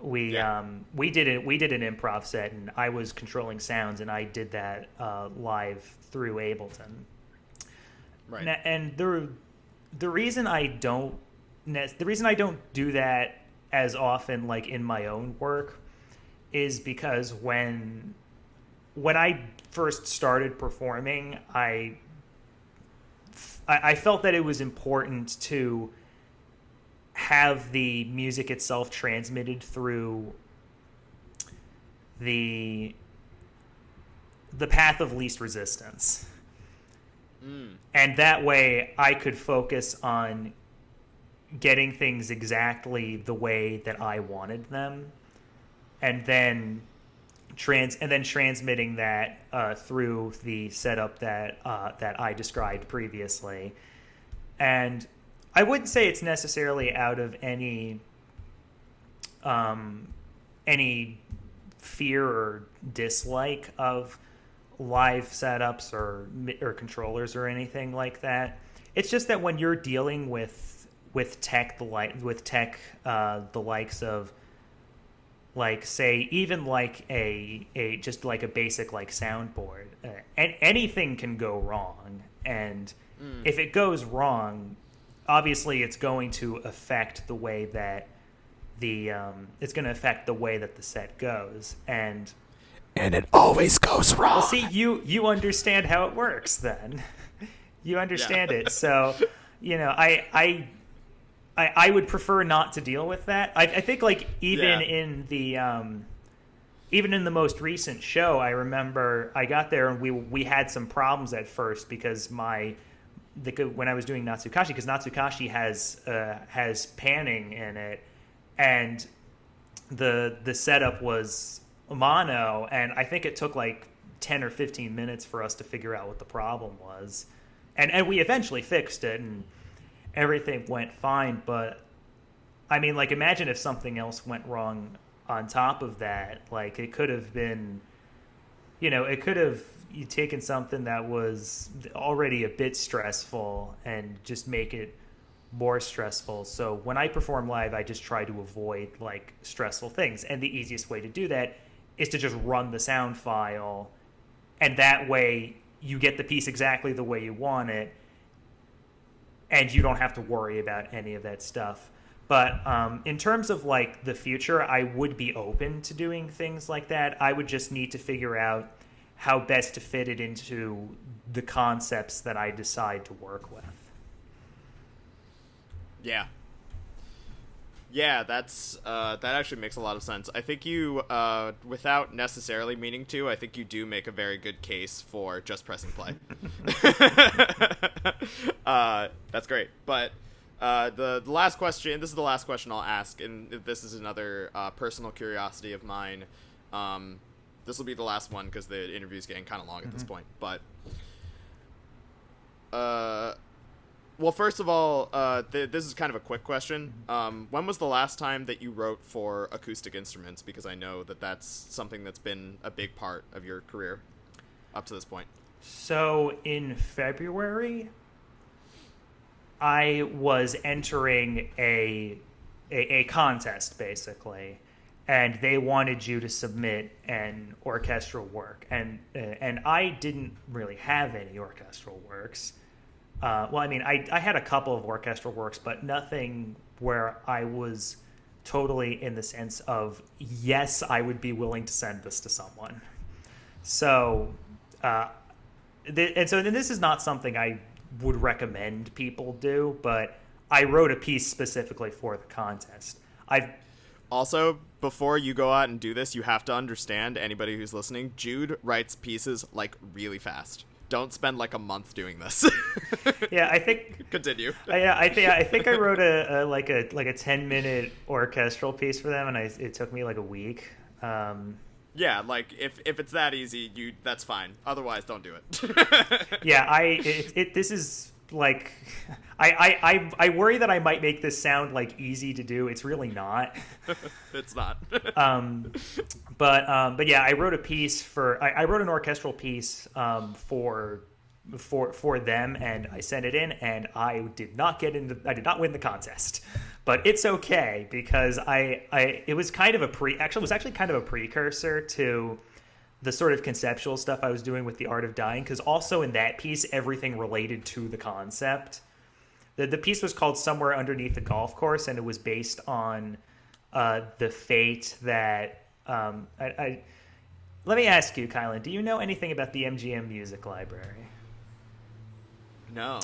We did an improv set, and I was controlling sounds, and I did that live through Ableton. Right. And the reason I don't do that as often, like in my own work, is because when I first started performing, I felt that it was important to have the music itself transmitted through the path of least resistance. And that way I could focus on getting things exactly the way that I wanted them, and then transmitting that through the setup that I described previously. And I wouldn't say it's necessarily out of any fear or dislike of live setups or controllers or anything like that. It's just that when you're dealing with tech, the likes of, like, say, even like a just like a basic like soundboard, and anything can go wrong. And if it goes wrong, obviously it's going to affect the way that the set goes. And it always goes wrong. Well, see, you understand how it works then. You understand it. So, I would prefer not to deal with that. I think, like, even in the most recent show, I remember I got there and we had some problems at first because when I was doing Natsukashi, because Natsukashi has panning in it, and the setup was mono, and I think it took like 10 or 15 minutes for us to figure out what the problem was, and we eventually fixed it, and everything went fine. But I mean, like, imagine if something else went wrong on top of that. Like, it could have been, it could have taken something that was already a bit stressful and just make it more stressful. So when I perform live, I just try to avoid like stressful things, and the easiest way to do that is to just run the sound file, and that way you get the piece exactly the way you want it, and you don't have to worry about any of that stuff. But in terms of like the future, I would be open to doing things like that. I would just need to figure out how best to fit it into the concepts that I decide to work with. Yeah, that's that actually makes a lot of sense. I think you, without necessarily meaning to, I think you do make a very good case for just pressing play. That's great. But the last question, this is the last question I'll ask, and this is another personal curiosity of mine. This will be the last one because the interview's getting kind of long at this point. But well, first of all, this is kind of a quick question. When was the last time that you wrote for acoustic instruments? Because I know that that's something that's been a big part of your career up to this point. So in February, I was entering a contest, basically, and they wanted you to submit an orchestral work, and I didn't really have any orchestral works. Well, I mean, I had a couple of orchestral works, but nothing where I was totally in the sense of, yes, I would be willing to send this to someone. So then this is not something I would recommend people do, but I wrote a piece specifically for the contest. I've Also, before you go out and do this, you have to understand, anybody who's listening, Jude writes pieces like really fast. Don't spend like a month doing this. Yeah, I think. Continue. I think I wrote a 10-minute orchestral piece for them, and it took me like a week. Yeah, like if it's that easy, that's fine. Otherwise, don't do it. Yeah, this is like I worry that I might make this sound like easy to do. It's really not. It's not. But yeah, I wrote a piece I wrote an orchestral piece for them, and I sent it in, and I did not win the contest. But it's okay, because it was kind of a precursor to the sort of conceptual stuff I was doing with The Art of Dying, because also in that piece, everything related to the concept. The piece was called Somewhere Underneath the Golf Course, and it was based on the fate that... let me ask you, Kylan, do you know anything about the MGM Music Library? No.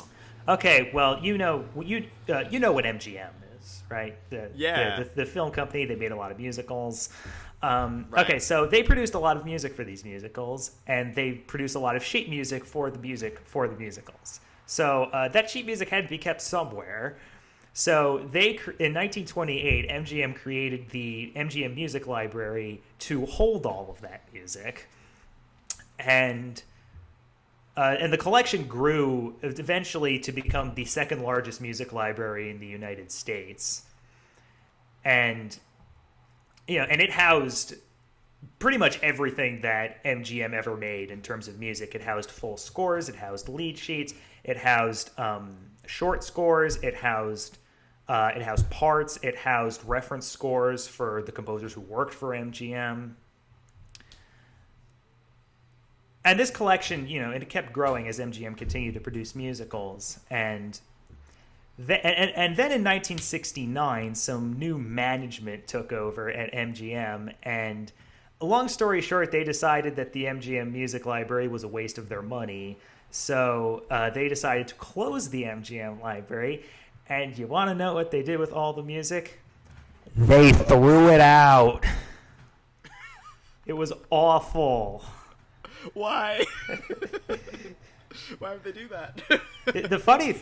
Okay, well, you know what MGM is, right? The film company. They made a lot of musicals. Right. Okay, so they produced a lot of music for these musicals, and they produced a lot of sheet music for the musicals. So that sheet music had to be kept somewhere. So in 1928, MGM created the MGM Music Library to hold all of that music, and the collection grew eventually to become the second largest music library in the United States, and it housed pretty much everything that MGM ever made in terms of music. It housed full scores, it housed lead sheets, it housed short scores, it housed parts, it housed reference scores for the composers who worked for MGM. And this collection, it kept growing as MGM continued to produce musicals. And then in 1969, some new management took over at MGM. And long story short, they decided that the MGM Music Library was a waste of their money. So they decided to close the MGM Library. And you want to know what they did with all the music? They threw it out. It was awful. Why? Why would they do that? The funny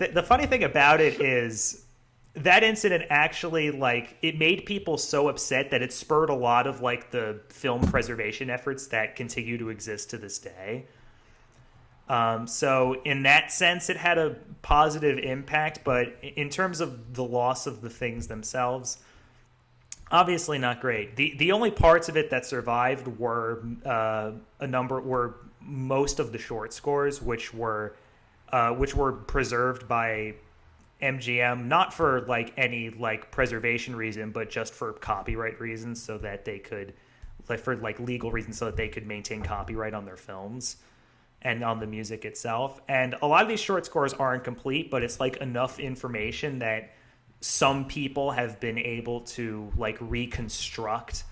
thing about it is that incident actually, it made people so upset that it spurred a lot of the film preservation efforts that continue to exist to this day. So in that sense, it had a positive impact, but in terms of the loss of the things themselves, obviously not great. The only parts of it that survived were most of the short scores, which were preserved by MGM, not for any preservation reason, but just for copyright reasons, so that they could legal reasons, so that they could maintain copyright on their films and on the music itself. And a lot of these short scores aren't complete, but it's enough information that some people have been able to reconstruct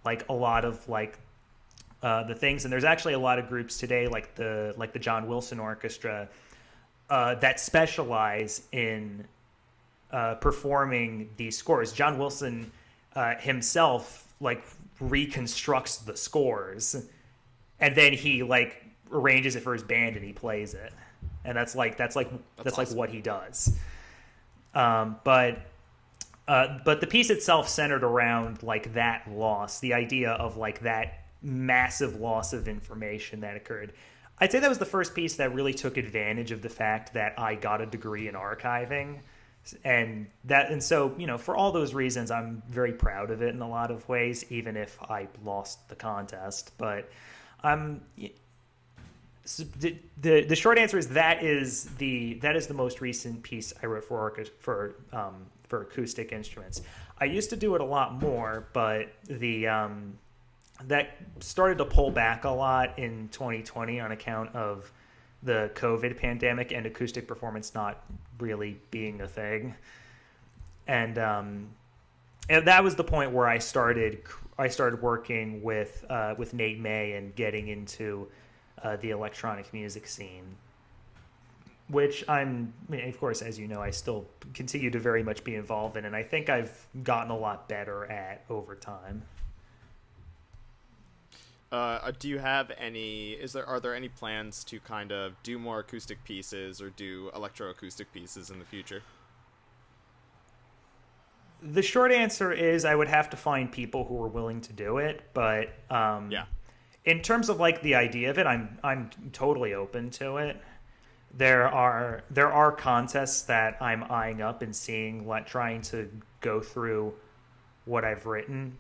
a lot of the things. And there's actually a lot of groups today, like the John Wilson Orchestra, that specialize in performing these scores. John Wilson himself reconstructs the scores, and then he arranges it for his band and he plays it, and that's awesome. What he does. But the piece itself centered around that loss, the idea of that massive loss of information that occurred. I'd say that was the first piece that really took advantage of the fact that I got a degree in archiving, and so for all those reasons, I'm very proud of it in a lot of ways, even if I lost the contest. But so the short answer is that is the most recent piece I wrote for acoustic instruments. I used to do it a lot more, but that started to pull back a lot in 2020 on account of the COVID pandemic and acoustic performance not really being a thing. And that was the point where I started working with Nate May and getting into the electronic music scene, which of course, as you know, I still continue to very much be involved in, and I think I've gotten a lot better at over time. Do you have any? Are there any plans to kind of do more acoustic pieces or do electroacoustic pieces in the future? The short answer is I would have to find people who are willing to do it, but Yeah. in terms of like the idea of it, I'm totally open to it. There are contests that I'm eyeing up and seeing, like trying to go through what I've written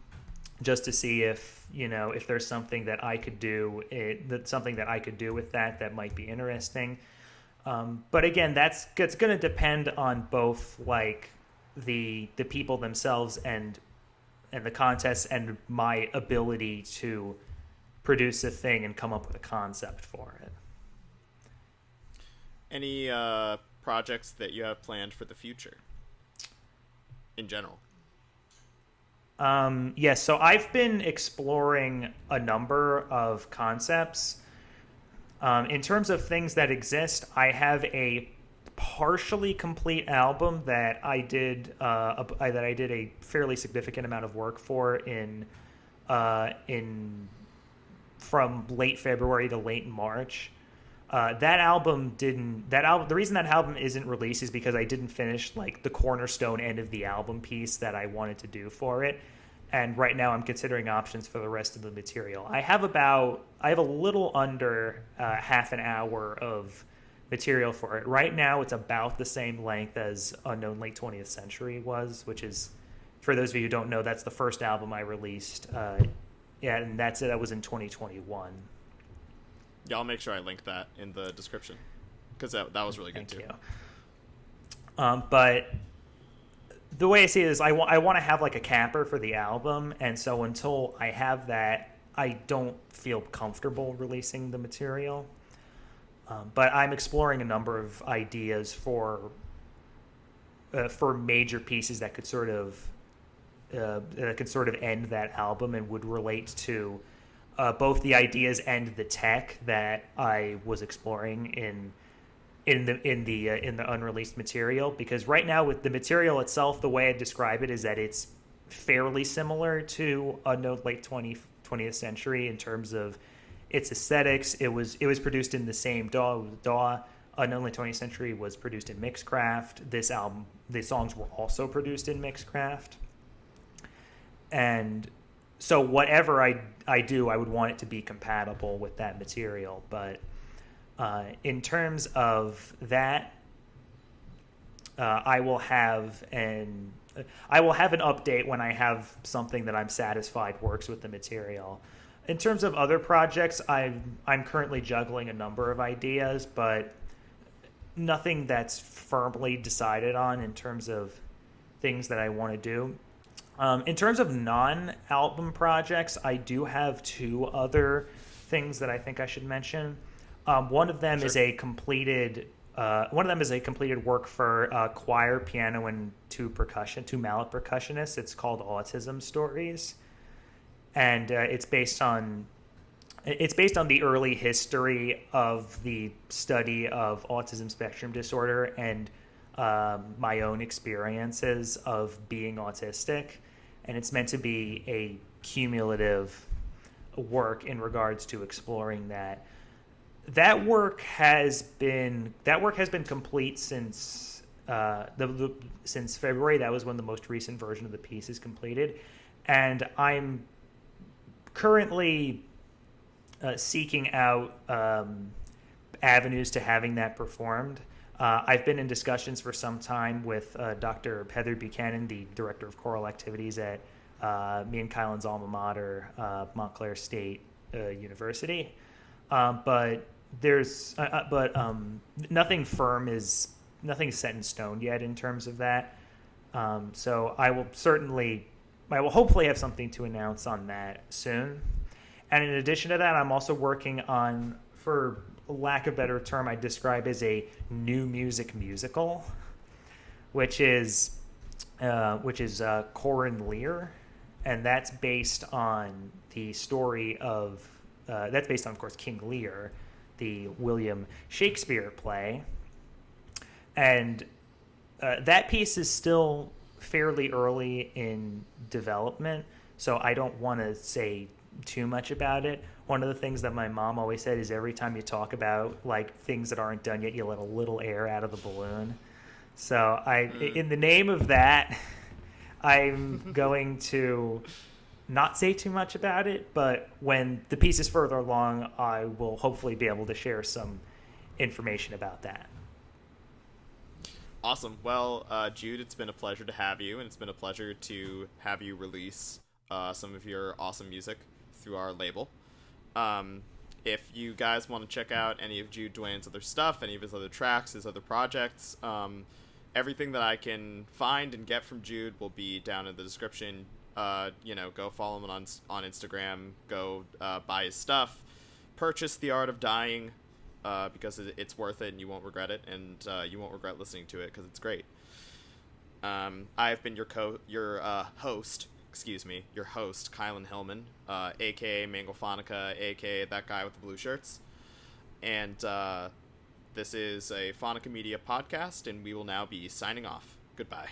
just to see if if there's something that I could do something that I could do with that might be interesting. But again, it's going to depend on both like the people themselves and the contests and my ability to produce a thing and come up with a concept for it. Any projects that you have planned for the future in general? Yes, so I've been exploring a number of concepts. In terms of things that exist, I have a partially complete album that I did a fairly significant amount of work for in from late February to late March. The reason that album isn't released is because I didn't finish like the cornerstone end of the album piece that I wanted to do for it. And right now I'm considering options for the rest of the material. I have a little under half an hour of material for it. Right now it's about the same length as Unknown Late 20th Century was, which is, for those of you who don't know, that's the first album I released. And that's it. That was in 2021. Yeah, I'll make sure I link that in the description because that was really good too. Thank you. But the way I see it is I want to have like a capper for the album, and so until I have that, I don't feel comfortable releasing the material. But I'm exploring a number of ideas for major pieces that could sort of end that album and would relate to both the ideas and the tech that I was exploring in the unreleased material. Because right now with the material itself, the way I describe it is that it's fairly similar to Unknown Late 20th Century in terms of its aesthetics. It was produced in the same DAW. Unknown Late 20th Century was produced in Mixcraft. The songs were also produced in Mixcraft. And so whatever I do, I would want it to be compatible with that material. But in terms of that, I will have an update when I have something that I'm satisfied works with the material. In terms of other projects, I'm currently juggling a number of ideas, but nothing that's firmly decided on in terms of things that I want to do. In terms of non-album projects, I do have two other things that I think I should mention. One of them is a completed work for choir, piano, and two mallet percussionists. It's called Autism Stories, and it's based on the early history of the study of autism spectrum disorder and my own experiences of being autistic. And it's meant to be a cumulative work in regards to exploring that. That work has been complete since since February. That was when the most recent version of the piece is completed, and I'm currently seeking out avenues to having that performed. I've been in discussions for some time with Dr. Heather Buchanan, the director of choral activities at me and Kylan's alma mater, Montclair State University. But nothing nothing's set in stone yet in terms of that. So I will hopefully have something to announce on that soon. And in addition to that, I'm also working on, for lack of a better term, I describe as a new music musical, which is Corin Lear, and that's based on the story of that's based on, of course, King Lear, the William Shakespeare play. And that piece is still fairly early in development, so I don't want to say too much about it. One of the things that my mom always said is every time you talk about like things that aren't done yet, you let a little air out of the balloon. So in the name of that, I'm going to not say too much about it, but when the piece is further along, I will hopefully be able to share some information about that. Awesome. Well, Jude, it's been a pleasure to have you, and it's been a pleasure to have you release some of your awesome music through our label. If you guys want to check out any of Jude Duane's other stuff, any of his other tracks, his other projects, everything that I can find and get from Jude will be down in the description. Go follow him on Instagram, go buy his stuff, purchase The Art of Dying, because it's worth it and you won't regret it, and you won't regret listening to it because it's great. I've been your host, Kylan Hillman, aka Mangle Phonica, aka that guy with the blue shirts. And this is a Phonica Media podcast, and we will now be signing off. Goodbye.